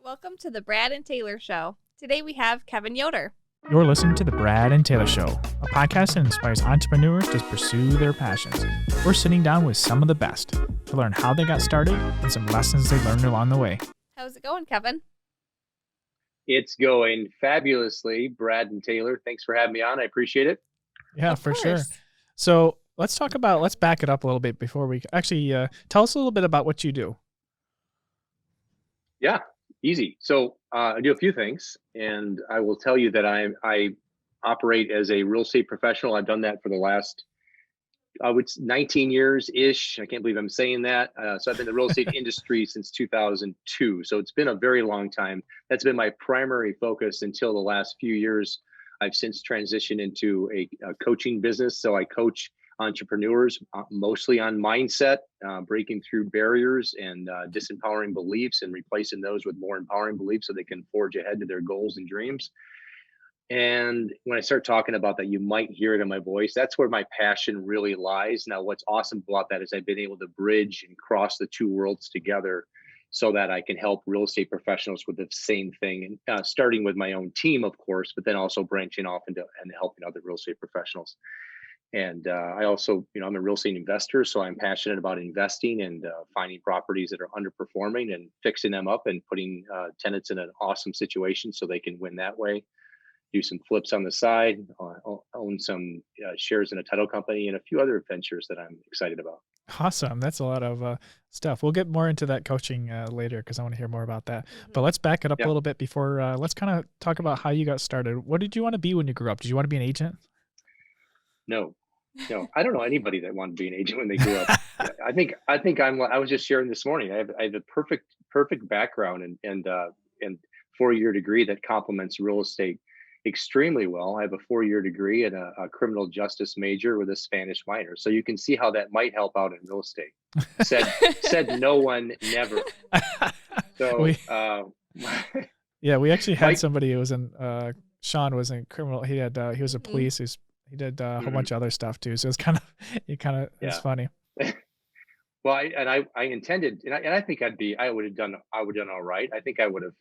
Welcome to the Brad and Taylor Show. Today we have Kevin Yoder. You're listening to The Brad and Taylor Show, a podcast that inspires entrepreneurs to pursue their passions. We're sitting down with some of the best to learn how they got started and some lessons they learned along the way. How's it going, Kevin? It's going fabulously, Brad and Taylor. Thanks for having me on. I appreciate it. Yeah, Of for course. sure. So let's back it up a little bit before we actually tell us a little bit about what you do. Yeah, easy. So I do a few things, and I will tell you that I operate as a real estate professional. I've done that for the last 19 years-ish. I can't believe I'm saying that. So I've been in the real estate industry since 2002. So it's been a very long time. That's been my primary focus until the last few years. I've since transitioned into a coaching business. So I coach entrepreneurs mostly on mindset, breaking through barriers and disempowering beliefs and replacing those with more empowering beliefs so they can forge ahead to their goals and dreams. And when I start talking about that, you might hear it in my voice. That's where my passion really lies. Now, what's awesome about that is I've been able to bridge and cross the two worlds together so that I can help real estate professionals with the same thing. And starting with my own team, of course, but then also branching off into and helping other real estate professionals. And I also, I'm a real estate investor, so I'm passionate about investing and finding properties that are underperforming and fixing them up and putting tenants in an awesome situation so they can win that way. Do some flips on the side, own some shares in a title company, and a few other ventures that I'm excited about. Awesome. That's a lot of stuff. We'll get more into that coaching later because I want to hear more about that. But let's back it up a little bit before, let's kind of talk about how you got started. What did you want to be when you grew up? Did you want to be an agent? No, I don't know anybody that wanted to be an agent when they grew up. I think I was just sharing this morning. I have a perfect background and 4-year degree that complements real estate extremely well. I have a 4-year degree and a criminal justice major with a Spanish minor. So you can see how that might help out in real estate. Said no one, never. So we actually had somebody who was in Sean was in criminal. He was a police. He did a whole bunch of other stuff too. So it's it's funny. Well, I intended, and I think I would have done all right. I think I would have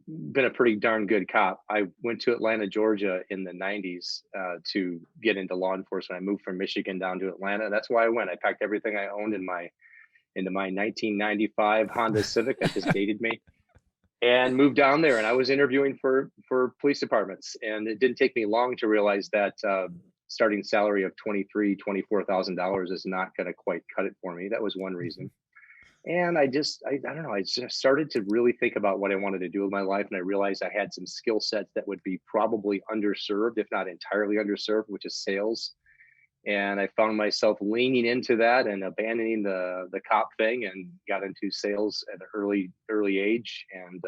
been a pretty darn good cop. I went to Atlanta, Georgia in the 90s to get into law enforcement. I moved from Michigan down to Atlanta. That's why I went. I packed everything I owned into my 1995 Honda Civic that just dated me and moved down there. And I was interviewing for police departments. And it didn't take me long to realize that starting salary of $24,000 is not going to quite cut it for me. That was one reason. And I don't know, I just started to really think about what I wanted to do with my life. And I realized I had some skill sets that would be probably underserved, if not entirely underserved, which is sales. And I found myself leaning into that and abandoning the cop thing and got into sales at an early age and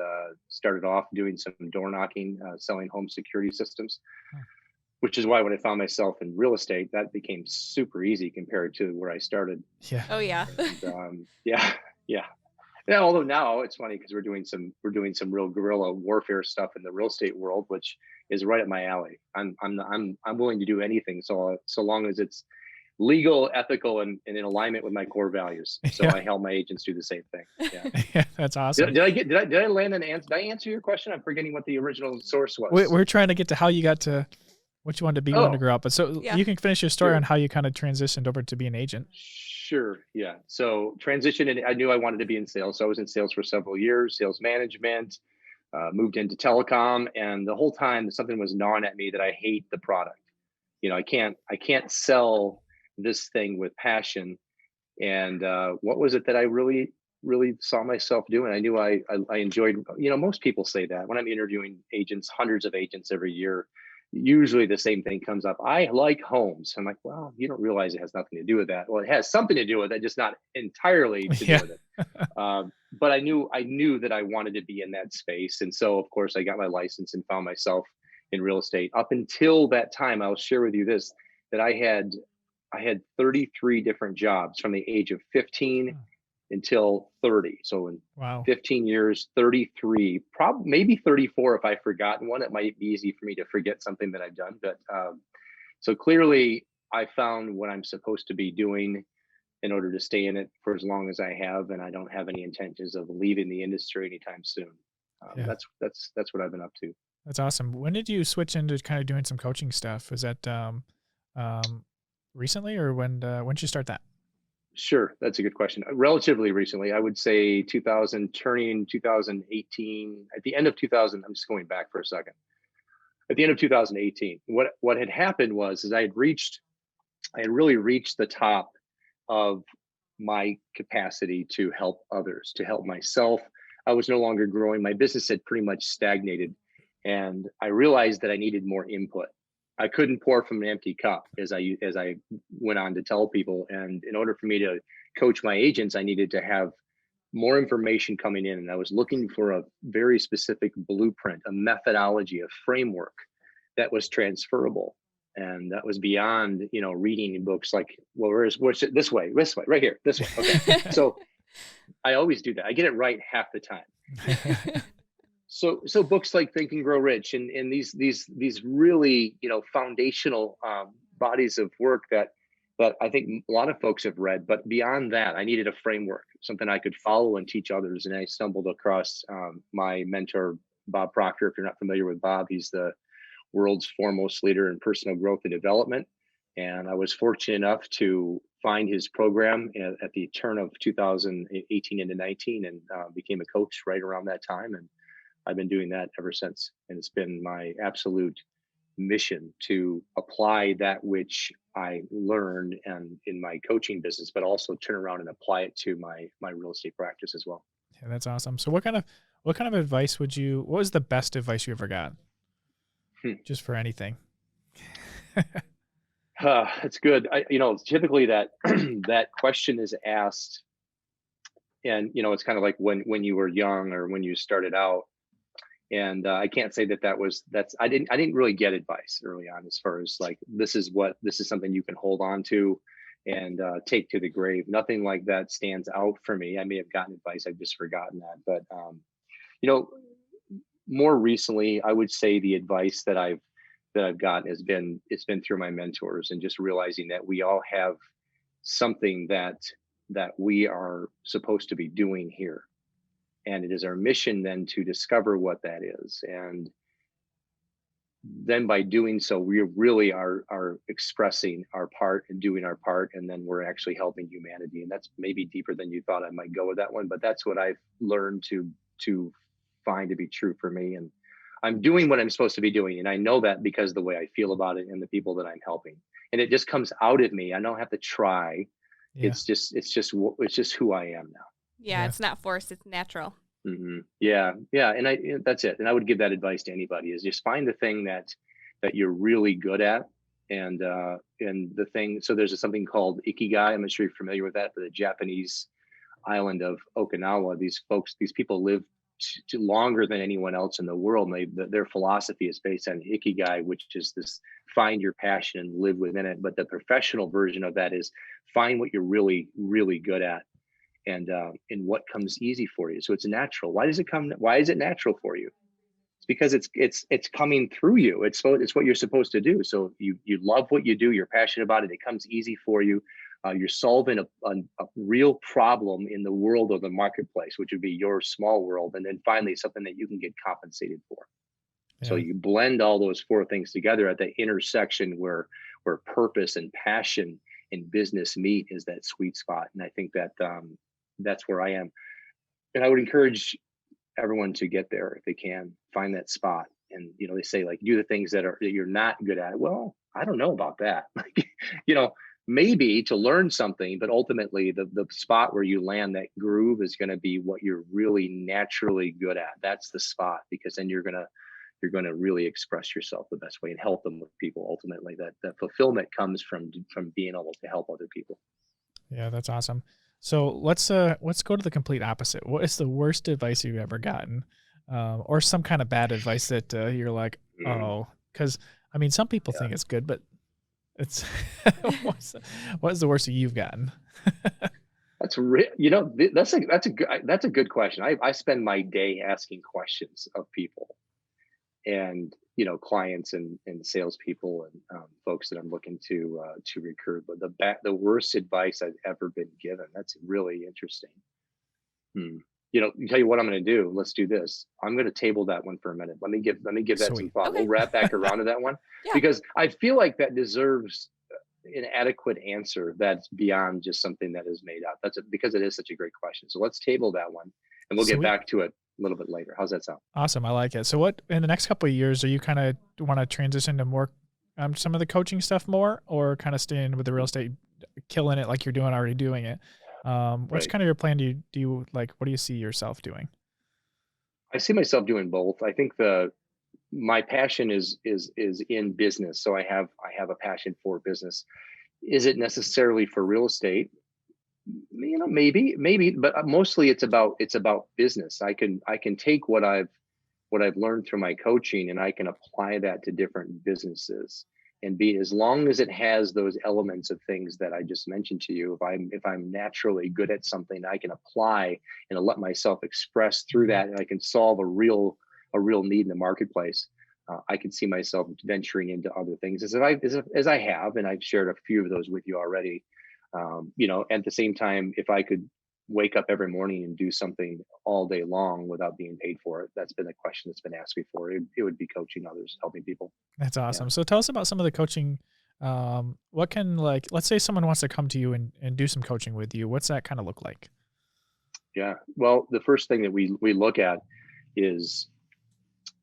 started off doing some door knocking, selling home security systems. Which is why when I found myself in real estate, that became super easy compared to where I started. Yeah. Oh yeah. And, yeah. Although now it's funny because we're doing some real guerrilla warfare stuff in the real estate world, which is right up my alley. I'm willing to do anything so long as it's legal, ethical, and in alignment with my core values. So I help my agents do the same thing. Yeah, yeah, that's awesome. Did I land an answer? Did I answer your question? I'm forgetting what the original source was. We're trying to get to how you got to what you wanted to be when you grew up. But so you can finish your story on how you kind of transitioned over to be an agent. Sure. Yeah. So transition, and I knew I wanted to be in sales. So I was in sales for several years, sales management, moved into telecom. And the whole time something was gnawing at me that I hate the product. I can't sell this thing with passion. And what was it that I really saw myself doing? I knew I enjoyed, most people say that when I'm interviewing agents, hundreds of agents every year, usually the same thing comes up. I like homes. I'm like, well, you don't realize it has nothing to do with that. Well, it has something to do with it, just not entirely to do with it. But I knew that I wanted to be in that space. And so, of course, I got my license and found myself in real estate. Up until that time, I'll share with you this, that I had 33 different jobs from the age of 15 until 30. So in 15 years, 33, probably maybe 34 if I've forgotten one. It might be easy for me to forget something that I've done. But so clearly I found what I'm supposed to be doing in order to stay in it for as long as I have. And I don't have any intentions of leaving the industry anytime soon. Yeah. That's what I've been up to. That's awesome. When did you switch into kind of doing some coaching stuff? Is that recently, or when did you start that? Sure, that's a good question. Relatively recently, I would say 2000, turning 2018, at the end of 2000. I'm just going back for a second. At the end of 2018, what had happened was I had really reached the top of my capacity to help others, to help myself. I was no longer growing. My business had pretty much stagnated, and I realized that I needed more input. I couldn't pour from an empty cup, as I went on to tell people. And in order for me to coach my agents, I needed to have more information coming in, and I was looking for a very specific blueprint, a methodology, a framework that was transferable. And that was beyond, reading books like, well, where's it? This way, right here, this way. Okay. So I always do that. I get it right half the time. So books like Think and Grow Rich, and these really, foundational bodies of work that I think a lot of folks have read. But beyond that, I needed a framework, something I could follow and teach others. And I stumbled across my mentor, Bob Proctor. If you're not familiar with Bob, he's the world's foremost leader in personal growth and development. And I was fortunate enough to find his program at the turn of 2018 into 19, and became a coach right around that time. And I've been doing that ever since. And it's been my absolute mission to apply that which I learned and in my coaching business, but also turn around and apply it to my real estate practice as well. Yeah, that's awesome. So what kind of advice what was the best advice you ever got? Just for anything. That's good. Typically that that question is asked, and it's kind of like when you were young or when you started out. And I can't say I didn't really get advice early on as far as like, this is something you can hold on to and take to the grave. Nothing like that stands out for me. I may have gotten advice, I've just forgotten that. But more recently, I would say the advice that I've gotten it's been through my mentors, and just realizing that we all have something that we are supposed to be doing here. And it is our mission then to discover what that is. And then by doing so, we really are expressing our part and doing our part. And then we're actually helping humanity. And that's maybe deeper than you thought I might go with that one. But that's what I've learned to find to be true for me. And I'm doing what I'm supposed to be doing. And I know that because of the way I feel about it and the people that I'm helping. And it just comes out of me. I don't have to try. Yeah. It's just who I am now. Yeah, it's not forced, it's natural. Mm-hmm. Yeah. And that's it. And I would give that advice to anybody, is just find the thing that you're really good at. And the thing, so there's something called Ikigai. I'm not sure you're familiar with that, but the Japanese island of Okinawa, these people live longer than anyone else in the world. And their philosophy is based on Ikigai, which is this: find your passion and live within it. But the professional version of that is find what you're really, really good at. And what comes easy for you. So it's natural. Why is it natural for you? It's because it's coming through you. It's what you're supposed to do. So you love what you do. You're passionate about it. It comes easy for you. You're solving a real problem in the world or the marketplace, which would be your small world. And then finally, something that you can get compensated for. Yeah. So you blend all those four things together at the intersection where purpose and passion and business meet, is that sweet spot. And I think that that's where I am. And I would encourage everyone to get there if they can, find that spot. And, they say, like, do the things that you're not good at. Well, I don't know about that. Maybe to learn something, but ultimately the spot where you land that groove is going to be what you're really naturally good at. That's the spot, because then you're going to really express yourself the best way and help them with people. Ultimately, that fulfillment comes from being able to help other people. Yeah, that's awesome. So let's go to the complete opposite. What is the worst advice you've ever gotten, or some kind of bad advice that you're like, oh, because I mean, some people think it's good, but it's what is the worst you've gotten? That's a good question. I spend my day asking questions of people, and clients and salespeople and folks that I'm looking to recruit. But the worst advice I've ever been given. That's really interesting. You tell you what I'm going to do. Let's do this. I'm going to table that one for a minute. Let me give that some thought. Okay. We'll wrap back around to that one Yeah. because I feel like that deserves an adequate answer that's beyond just something that is made up. Because it is such a great question. So let's table that one and we'll get back to it a little bit later. How's that sound? Awesome. I like it. So what, in the next couple of years, are you kind of want to transition to more, some of the coaching stuff more, or kind of staying with the real estate, killing it like you're already doing it? What's kind of your plan? Do you like, what do you see yourself doing? I see myself doing both. I think my passion is in business. So I have a passion for business. Is it necessarily for real estate? Maybe, but mostly it's about business. I can take what I've learned through my coaching and I can apply that to different businesses and be, as long as it has those elements of things that I just mentioned to you, if I'm naturally good at something, I can apply and let myself express through that, and I can solve a real need in the marketplace. I can see myself venturing into other things as I have, and I've shared a few of those with you already. At the same time, if I could wake up every morning and do something all day long without being paid for it, that's been a question that's been asked before. It would be coaching others, helping people. That's awesome. Yeah. So tell us about some of the coaching. What can, like, let's say someone wants to come to you and do some coaching with you. What's that kind of look like? Yeah. Well, the first thing that we look at is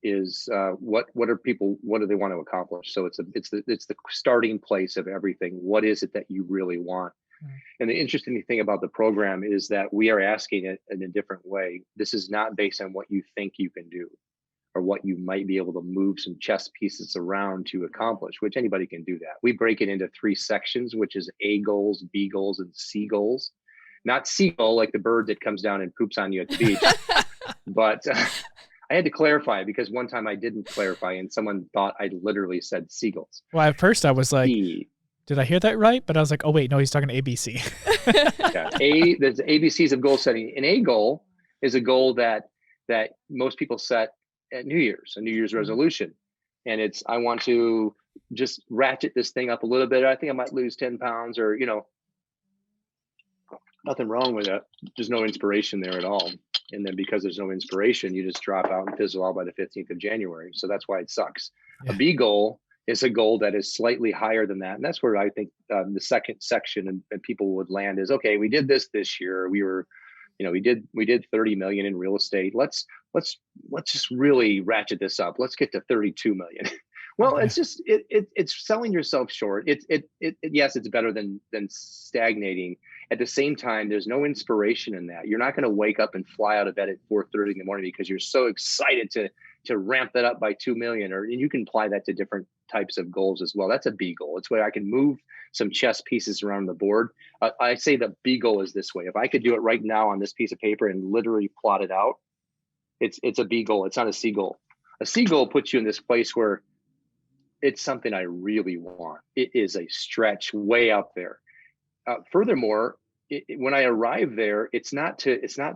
what do they want to accomplish? So it's the starting place of everything. What is it that you really want? And the interesting thing about the program is that we are asking it in a different way. This is not based on what you think you can do or what you might be able to move some chess pieces around to accomplish, which anybody can do that. We break it into 3 sections, which is A goals, B goals, and C goals. Not seagull like the bird that comes down and poops on you at the beach, but I had to clarify because one time I didn't clarify and someone thought I literally said seagulls. Well, at first I was like, did I hear that right? But I was like, oh wait, no, he's talking ABC. Yeah, there's ABCs of goal setting. An A goal is a goal that most people set at New Year's, a New Year's resolution. And it's, I want to just ratchet this thing up a little bit. I think I might lose 10 pounds or, nothing wrong with it. There's no inspiration there at all. And then because there's no inspiration, you just drop out and fizzle out by the 15th of January. So that's why it sucks. Yeah. A B goal is a goal that is slightly higher than that. And that's where I think the second section and people would land is, okay, we did this year. We were, we did 30 million in real estate. Let's just really ratchet this up. Let's get to 32 million. Well, okay. It's just, it's selling yourself short. Yes, it's better than stagnating. At the same time, there's no inspiration in that. You're not going to wake up and fly out of bed at 4:30 in the morning because you're so excited to ramp that up by 2 million, and you can apply that to different types of goals as well. That's a B goal. It's where I can move some chess pieces around the board. I say the B goal is this way. If I could do it right now on this piece of paper and literally plot it out, it's a B goal. It's not a C goal. A C goal puts you in this place where it's something I really want. It is a stretch way up there. Furthermore, when I arrive there, it's not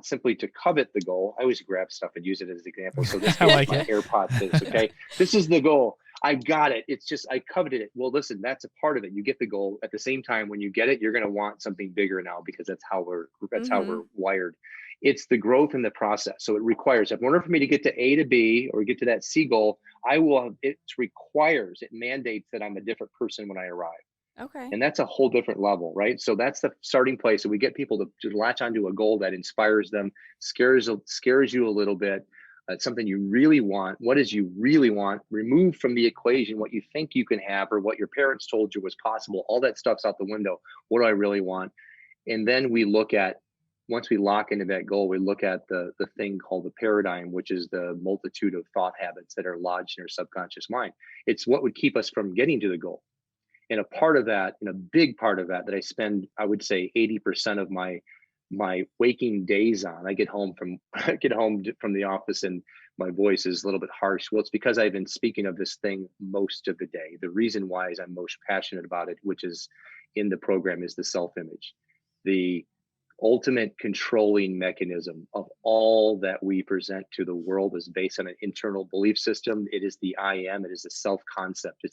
simply to covet the goal. I always grab stuff and use it as an example. So this is like my AirPods is, okay? This is the goal. I got it. It's just, I coveted it. Well, listen, that's a part of it. You get the goal. At the same time, when you get it, you're going to want something bigger now because that's how we're wired. It's the growth in the process. So it requires, in order for me to get to A to B or get to that C goal, it mandates that I'm a different person when I arrive. Okay. And that's a whole different level, right? So that's the starting place. So we get people to latch onto a goal that inspires them, scares you a little bit. It's something you really want. What is you really want? Remove from the equation what you think you can have or what your parents told you was possible. All that stuff's out the window. What do I really want? And then we look at, once we lock into that goal, we look at the thing called the paradigm, which is the multitude of thought habits that are lodged in our subconscious mind. It's what would keep us from getting to the goal. And a part of that, and a big part of that I spend, I would say 80% of my waking days on. I get home from the office and my voice is a little bit harsh. Well, it's because I've been speaking of this thing most of the day. The reason why is I'm most passionate about it, which is in the program, is the self-image. The ultimate controlling mechanism of all that we present to the world is based on an internal belief system. It is the I am, it is the self-concept.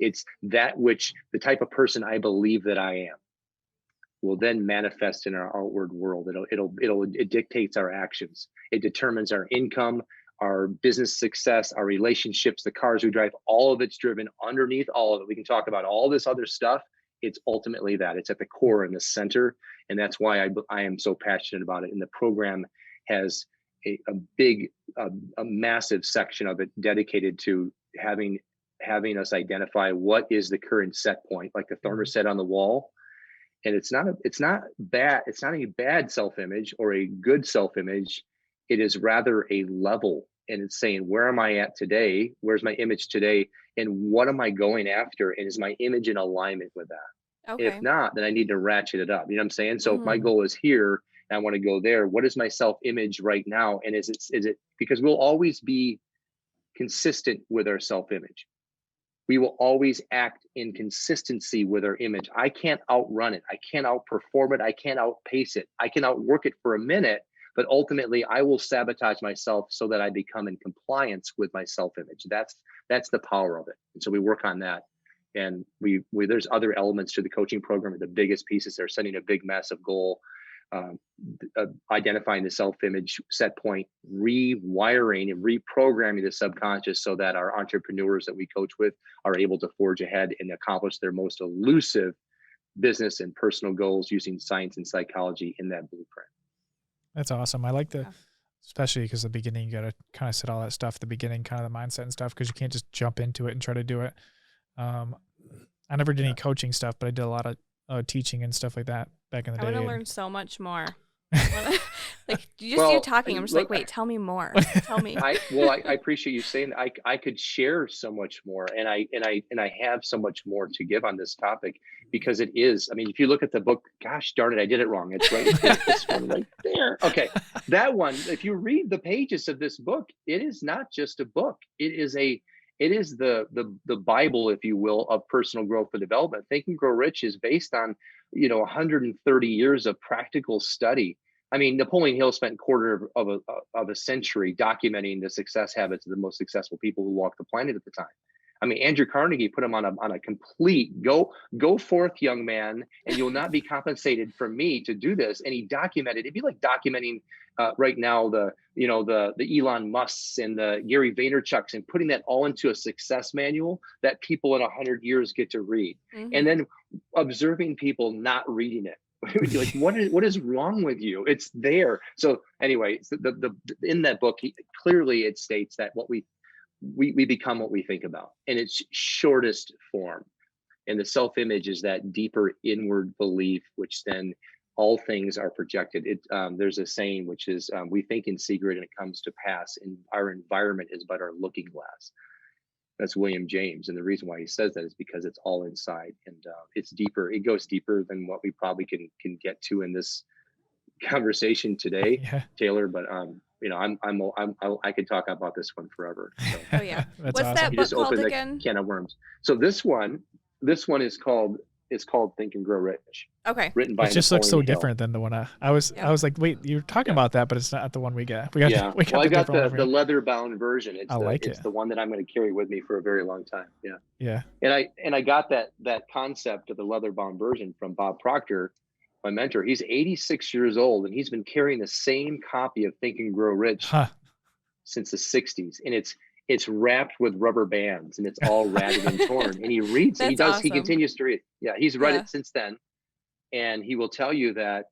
It's that which, the type of person I believe that I am. will then manifest in our outward world. It dictates our actions. It determines our income, our business success, our relationships, the cars we drive. All of it's driven underneath all of it. We can talk about all this other stuff. It's ultimately that. It's at the core and the center, and that's why I am so passionate about it. And the program has a massive section of it dedicated to having us identify what is the current set point, like the thermostat on the wall. And it's not a bad self-image or a good self-image. It is rather a level, and it's saying, where am I at today? Where's my image today? And what am I going after? And is my image in alignment with that? Okay. If not, then I need to ratchet it up. You know what I'm saying? So if my Mhm. goal is here and I want to go there, what is my self-image right now? And is it because we'll always be consistent with our self-image. We will always act in consistency with our image. I can't outrun it. I can't outperform it. I can't outpace it. I can outwork it for a minute, but ultimately I will sabotage myself so that I become in compliance with my self-image. That's the power of it. And so we work on that. And we there's other elements to the coaching program. The biggest piece is they're setting a big, massive goal, identifying the self-image set point, rewiring and reprogramming the subconscious so that our entrepreneurs that we coach with are able to forge ahead and accomplish their most elusive business and personal goals using science and psychology in that blueprint. That's awesome. I like Yeah. especially because the beginning, you got to kind of set all that stuff at the beginning, kind of the mindset and stuff, because you can't just jump into it and try to do it. I never did any coaching stuff, but I did a lot of teaching and stuff like that back in the I day. want to learn so much more. Like you Well, talking, I'm just like, wait, tell me more. Tell me. I appreciate you saying that. I could share so much more, and I have so much more to give on this topic, because it is. I mean, if you look at the book, gosh darn it, I did it wrong. It's right there, this one right there. Okay, that one. If you read the pages of this book, it is not just a book. It is the Bible, if you will, of personal growth and development. Think and Grow Rich is based on 130 years of practical study. I mean, Napoleon Hill spent a quarter of a century documenting the success habits of the most successful people who walked the planet at the time. I mean, Andrew Carnegie put him on a complete go forth, young man, and you'll not be compensated for me to do this. And he documented. It'd be like documenting right now the Elon Musks and the Gary Vaynerchuks, and putting that all into a success manual that people in 100 years get to read, and then observing people not reading it. Like, what is wrong with you? It's there. So anyway, the in that book, clearly it states that what we become what we think about, in its shortest form. And the self-image is that deeper inward belief, which then all things are projected. There's a saying which is, we think in secret and it comes to pass, and our environment is but our looking glass. That's William James, and the reason why he says that is because it's all inside, and it's deeper. It goes deeper than what we probably can get to in this conversation today, Yeah. Taylor. But I could talk about this one forever. So. Oh yeah. That's What's awesome. that You book just called opened again? the can of worms. So this one is called Think and Grow Rich. Okay. Written by It just looks so Napoleon Hill. different than the one I was like, wait, you're talking about that, but it's not the one we got. We got Yeah. we got Well, I the got different the one. leather-bound version. It's it. the one that I'm going to carry with me for a very long time. Yeah. Yeah. And I got that concept of the leather-bound version from Bob Proctor, my mentor. He's 86 years old, and he's been carrying the same copy of Think and Grow Rich since the 60s. And it's wrapped with rubber bands, and it's all ragged and torn. And he reads it. He continues to read. Yeah, he's read it since then. And he will tell you that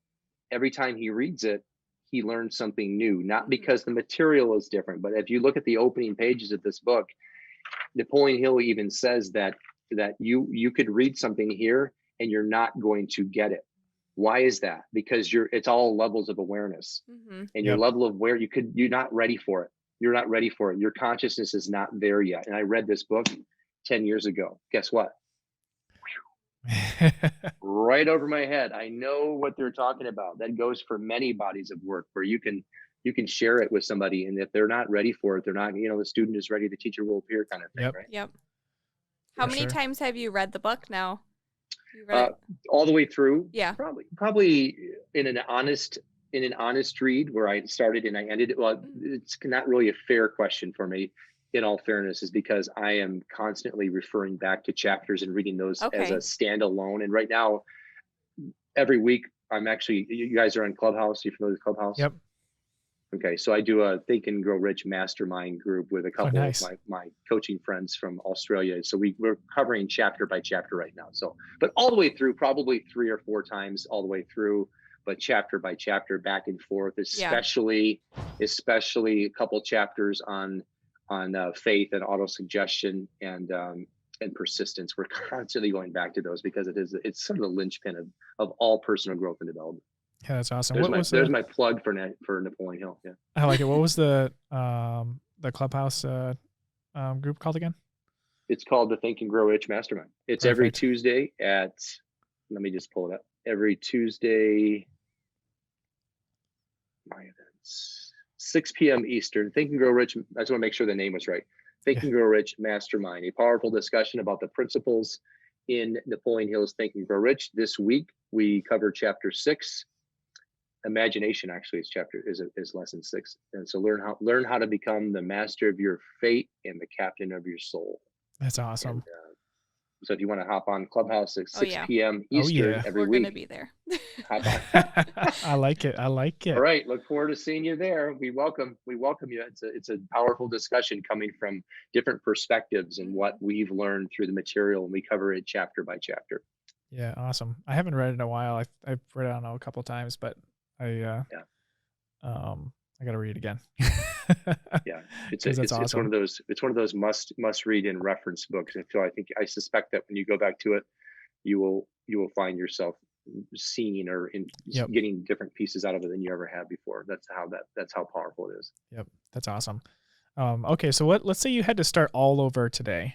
every time he reads it, he learns something new, not because the material is different, but if you look at the opening pages of this book, Napoleon Hill even says that you could read something here and you're not going to get it. Why is that? Because it's all levels of awareness, and your level of where you're not ready for it. You're not ready for it. Your consciousness is not there yet. And I read this book 10 years ago. Guess what? Right over my head. I know what they're talking about. That goes for many bodies of work where you can share it with somebody, and if they're not ready for it, they're not, the student is ready, the teacher will appear, kind of thing. Right? Yep. How many times have you read the book now? All the way through. Yeah. Probably in an honest read where I started and I ended it. Well, it's not really a fair question for me, in all fairness, is because I am constantly referring back to chapters and reading those as a standalone. And right now, every week I'm actually, you guys are on Clubhouse. You familiar with Clubhouse? Yep. Okay, so I do a Think and Grow Rich mastermind group with a couple nice. of my coaching friends from Australia. So we're covering chapter by chapter right now. So, but all the way through, probably 3 or 4 times all the way through, but chapter by chapter, back and forth, especially a couple chapters on faith and autosuggestion and persistence. We're constantly going back to those because it's sort of the linchpin of all personal growth and development. Yeah, that's awesome. There's my plug for Napoleon Hill. Yeah, I like it. What was the Clubhouse group called again? It's called the Think and Grow Rich Mastermind. It's every Tuesday at, let me just pull it up. Every Tuesday, my events, 6 p.m. Eastern. Think and Grow Rich. I just want to make sure the name was right. Think and Grow Rich Mastermind, a powerful discussion about the principles in Napoleon Hill's Think and Grow Rich. This week we cover chapter 6. Imagination actually is lesson 6, and so learn how to become the master of your fate and the captain of your soul. That's awesome. And, so if you want to hop on Clubhouse at 6 p.m. Eastern every week, we're gonna be there. hop on. I like it. All right, look forward to seeing you there. We welcome you. It's a powerful discussion coming from different perspectives and what we've learned through the material, and we cover it chapter by chapter. Yeah, awesome. I haven't read it in a while. I've read it, I don't know, a couple of times, but I got to read it again. Yeah, it's awesome. It's one of those must read and reference books. I suspect that when you go back to it, you will find yourself seeing or getting different pieces out of it than you ever have before. That's how powerful it is. Yep, that's awesome. Okay, so let's say you had to start all over today.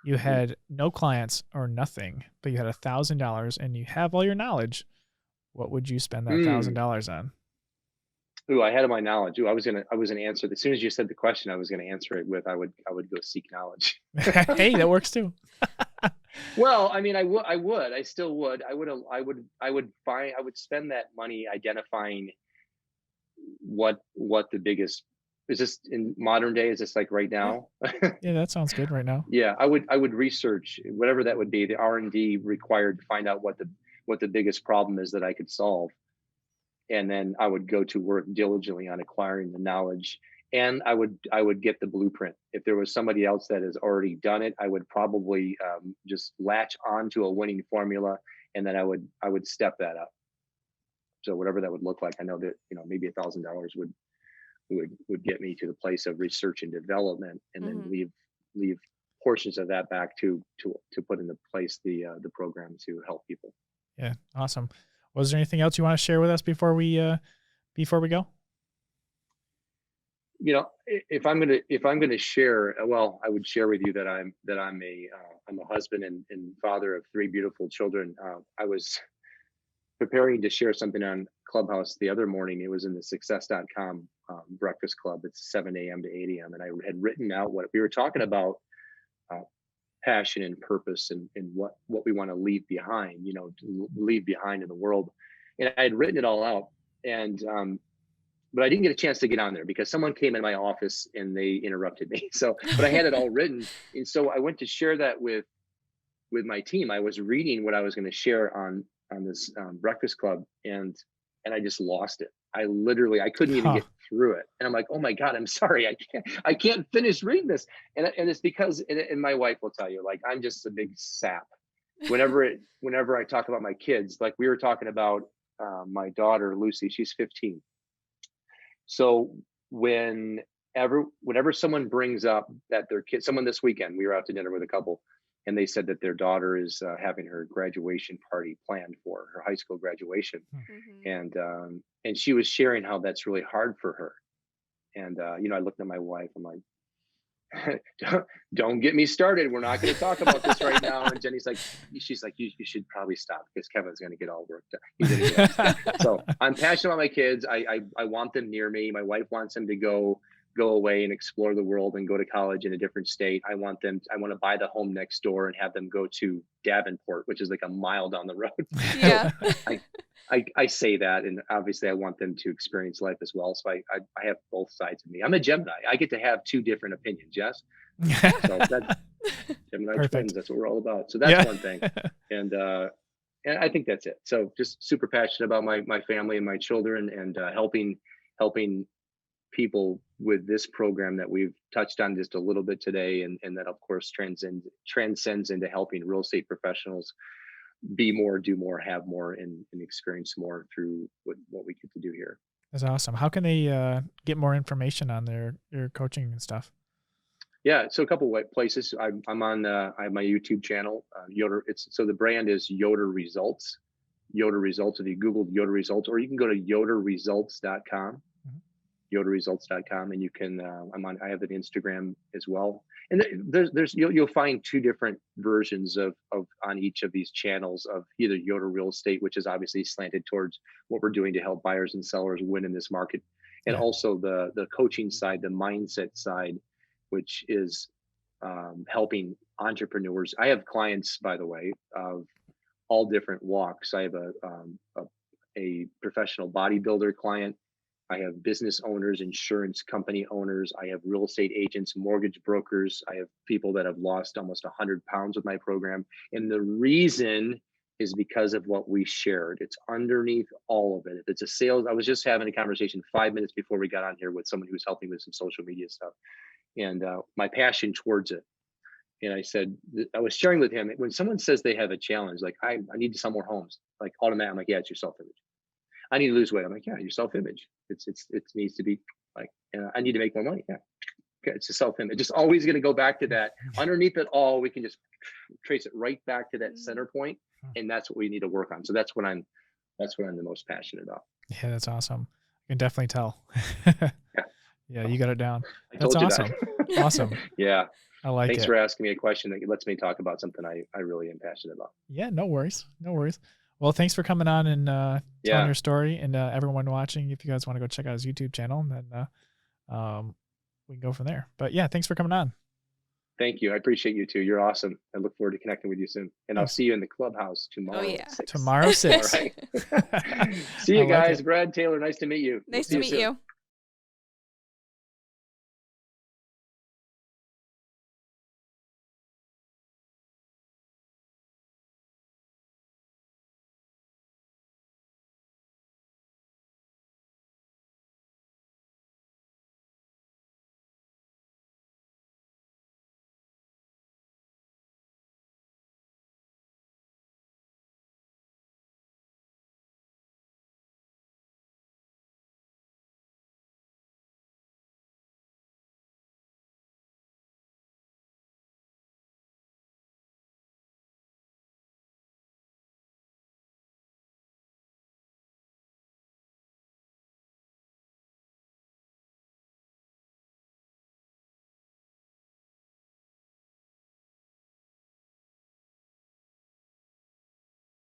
You had no clients or nothing, but you had $1,000 and you have all your knowledge. What would you spend that $1,000 on? Ooh, I had my knowledge. Ooh, I was gonna answer. As soon as you said the question, I was gonna answer it with I would go seek knowledge. Hey, that works too. Well, I mean, I still would. I would spend that money identifying what the biggest is. This in modern day? Is this like right now? Yeah, that sounds good right now. Yeah, I would research whatever that would be, the R&D required to find out what the biggest problem is that I could solve. And then I would go to work diligently on acquiring the knowledge, and I would get the blueprint. If there was somebody else that has already done it, I would probably just latch onto a winning formula, and then I would step that up. So whatever that would look like, I know that maybe $1,000 would get me to the place of research and development, and then leave portions of that back to put into place the program to help people. Yeah, awesome. Was there anything else you want to share with us before we go? If I'm gonna share, well, I would share with you that I'm a husband and father of 3 beautiful children. I was preparing to share something on Clubhouse the other morning. It was in the success.com breakfast club. It's 7 a.m. to 8 a.m. And I had written out what we were talking about, passion and purpose and what we want to leave behind, leave behind in the world. And I had written it all out, and but I didn't get a chance to get on there because someone came in my office and they interrupted me. So, but I had it all written, and so I went to share that with my team. I was reading what I was going to share on this breakfast club, and I just lost it. I couldn't even get through it. And I'm like, oh my God, I'm sorry. I can't finish reading this. And it's because, and my wife will tell you, like, I'm just a big sap. Whenever I talk about my kids, like we were talking about my daughter, Lucy, she's 15. So whenever someone brings up that their kid, someone this weekend, we were out to dinner with a couple, and they said that their daughter is having her graduation party planned for her high school graduation. And she was sharing how that's really hard for her. And, I looked at my wife, I'm like, don't get me started. We're not going to talk about this right now. And Jenny's like, she's like, you should probably stop because Kevin's going to get all worked up. So I'm passionate about my kids. I want them near me. My wife wants them to go away and explore the world and go to college in a different state. I want to buy the home next door and have them go to Davenport, which is like a mile down the road. Yeah. So I say that, and obviously I want them to experience life as well. So I have both sides of me. I'm a Gemini. I get to have 2 different opinions. Yes. So that's Gemini twins. That's what we're all about. So that's one thing. And And I think that's it. So just super passionate about my family and my children, and helping people with this program that we've touched on just a little bit today, and that of course transcends into helping real estate professionals be more, do more, have more, and experience more through what we get to do here. That's awesome. How can they get more information on your coaching and stuff? Yeah, so a couple of places. I'm on. I have my YouTube channel, Yoder. So the brand is Yoder Results. Yoder Results. If you Google Yoder Results, or you can go to yoderresults.com. yoderresults.com, and you can. I have an Instagram as well, and you'll find two different versions of on each of these channels of either Yoder Real Estate, which is obviously slanted towards what we're doing to help buyers and sellers win in this market, and also the coaching side, the mindset side, which is helping entrepreneurs. I have clients, by the way, of all different walks. I have a professional bodybuilder client. I have business owners, insurance company owners. I have real estate agents, mortgage brokers. I have people that have lost almost 100 pounds with my program. And the reason is because of what we shared. It's underneath all of it. If it's a sales, I was just having a conversation 5 minutes before we got on here with someone who was helping with some social media stuff, and my passion towards it. And I said, I was sharing with him, when someone says they have a challenge, like I need to sell more homes, like automatically, I'm like, yeah, it's your self-image. I need to lose weight. I'm like, yeah, your self-image. It needs to be like, I need to make more money. Yeah, okay, it's a self-image. Just always going to go back to that. Underneath it all, we can just trace it right back to that center point, and that's what we need to work on. So that's what I'm the most passionate about. Yeah, that's awesome. I can definitely tell. Yeah, you got it down. That's awesome. Awesome. Yeah. I like Thanks it. for asking me a question that lets me talk about something I really am passionate about. Yeah, no worries. No worries. Well, thanks for coming on and telling your story. And everyone watching, if you guys want to go check out his YouTube channel, then we can go from there. But yeah, thanks for coming on. Thank you. I appreciate you too. You're awesome. I look forward to connecting with you soon. And I'll see you in the Clubhouse tomorrow. Oh, yeah. 6. Tomorrow 6. All right. See you guys. Brad, Taylor, nice to meet you. Nice to meet you.